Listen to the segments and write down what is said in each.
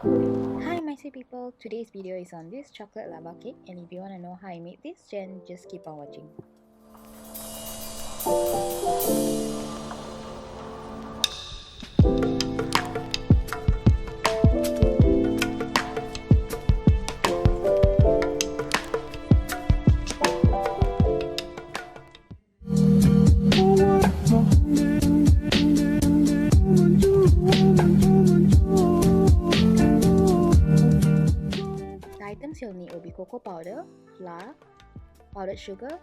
Hi my sweet people, today's video is on this chocolate lava cake, and if you want to know how I made this, then just keep on watching. The items you'll need will be cocoa powder, flour, powdered sugar,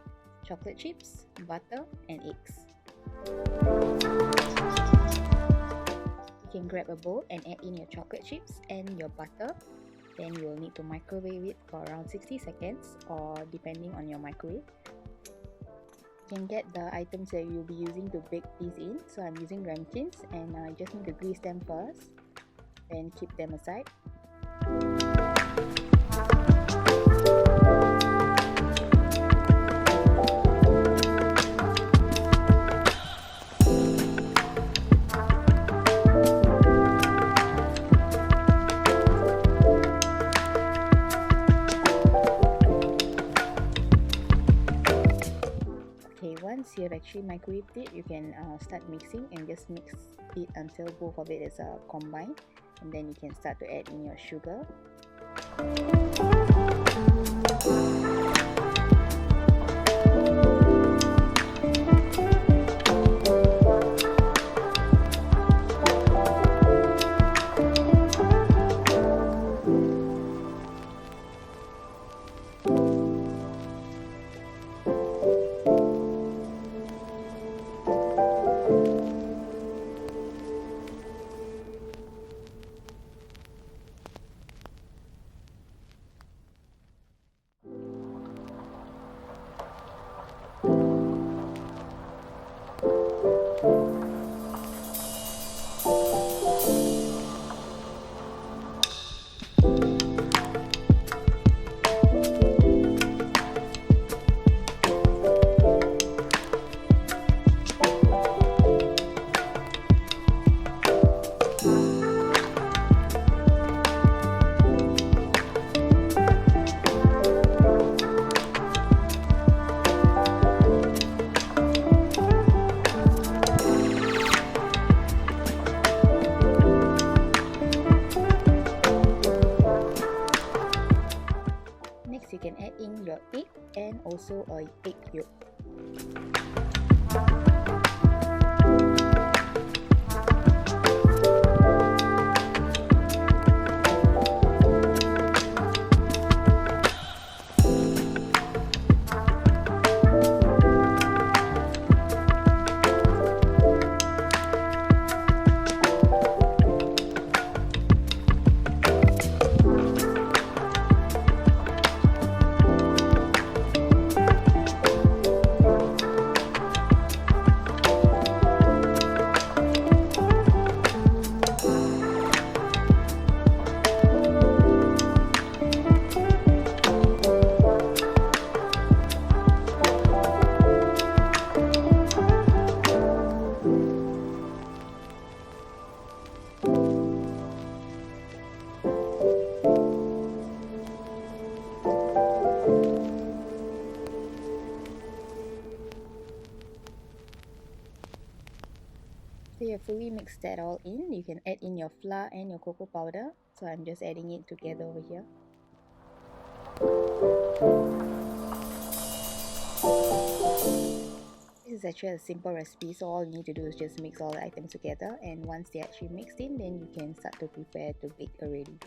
chocolate chips, butter, and eggs. You can grab a bowl and add in your chocolate chips and your butter. Then you'll need to microwave it for around 60 seconds or depending on your microwave. You can get the items that you'll be using to bake these in. So I'm using ramekins, and I just need to grease them first, then keep them aside. Okay, once you have actually microwaved it, you can start mixing and just mix it until both of it is combined, and then you can start to add in your sugar. Next, you can add in your egg and also a egg yolk. So you have fully mixed that all in. You can add in your flour and your cocoa powder. So I'm just adding it together over here. This is actually a simple recipe, so all you need to do is just mix all the items together, and once they're actually mixed in, then you can start to prepare to bake already.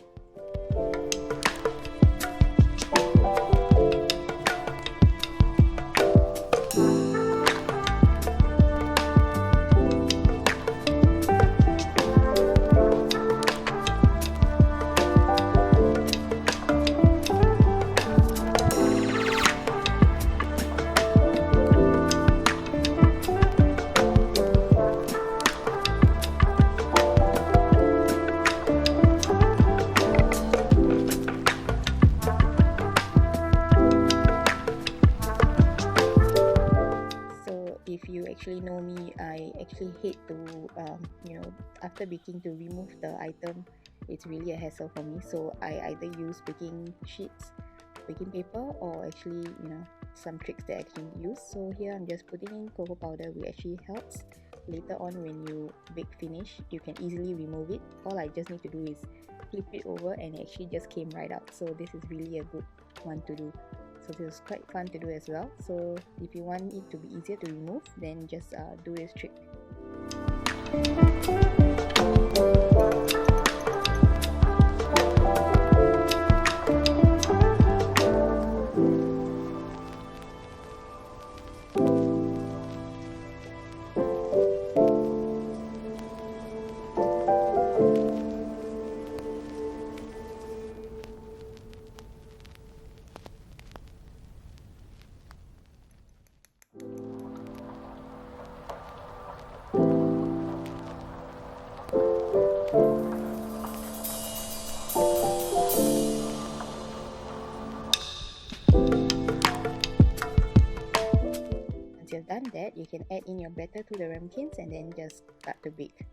If you actually know me, I actually hate to after baking, to remove the item it's really a hassle for me. So I either use baking sheets, baking paper, or actually, some tricks that I can use. So here I'm just putting in cocoa powder, which actually helps. Later on when you bake finish, you can easily remove it. All I just need to do is flip it over and it actually just came right out. So this is really a good one to do. So this is quite fun to do as well. So if you want it to be easier to remove, then just do this trick. Once you've done that, you can add in your batter to the ramekins and then just start to bake.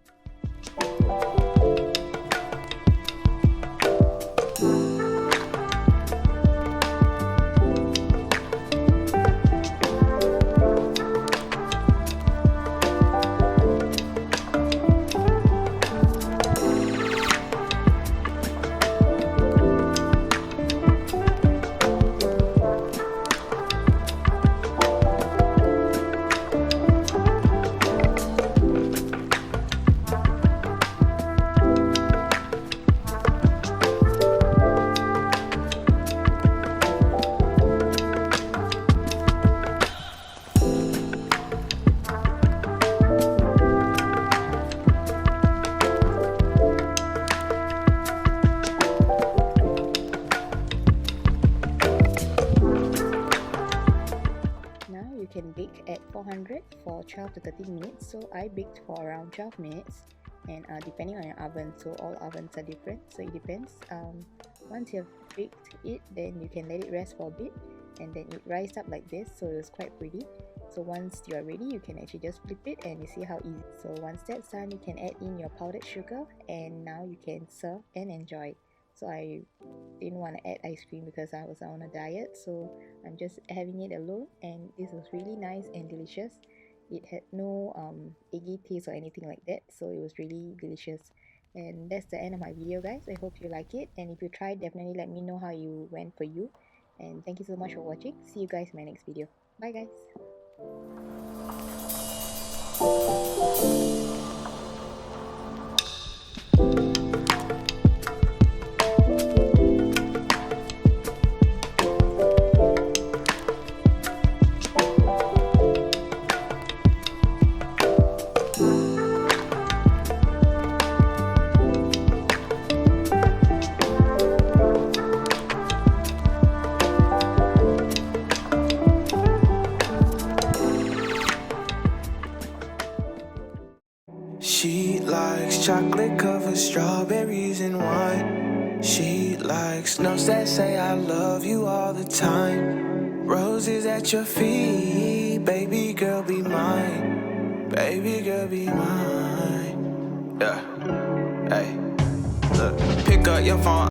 You can bake at 400 for 12 to 13 minutes. So I baked for around 12 minutes, and depending on your oven, so all ovens are different, so it depends. Once you've baked it, then you can let it rest for a bit, and then it rised up like this, so it was quite pretty. So once you are ready, you can actually just flip it and you see how easy. So once that's done, you can add in your powdered sugar, and now you can serve and enjoy. So I didn't want to add ice cream because I was on a diet, so I'm just having it alone, and this was really nice and delicious. It had no eggy taste or anything like that, so it was really delicious. And that's the end of my video, guys. I hope you like it, and if you tried, definitely let me know how you went for you. And thank you so much for watching. See you guys in my next video. Bye, guys. She likes chocolate covered strawberries and wine. She likes notes that say I love you all the time. Roses at your feet, baby girl be mine. Baby girl be mine. Yeah, hey, look, pick up your phone.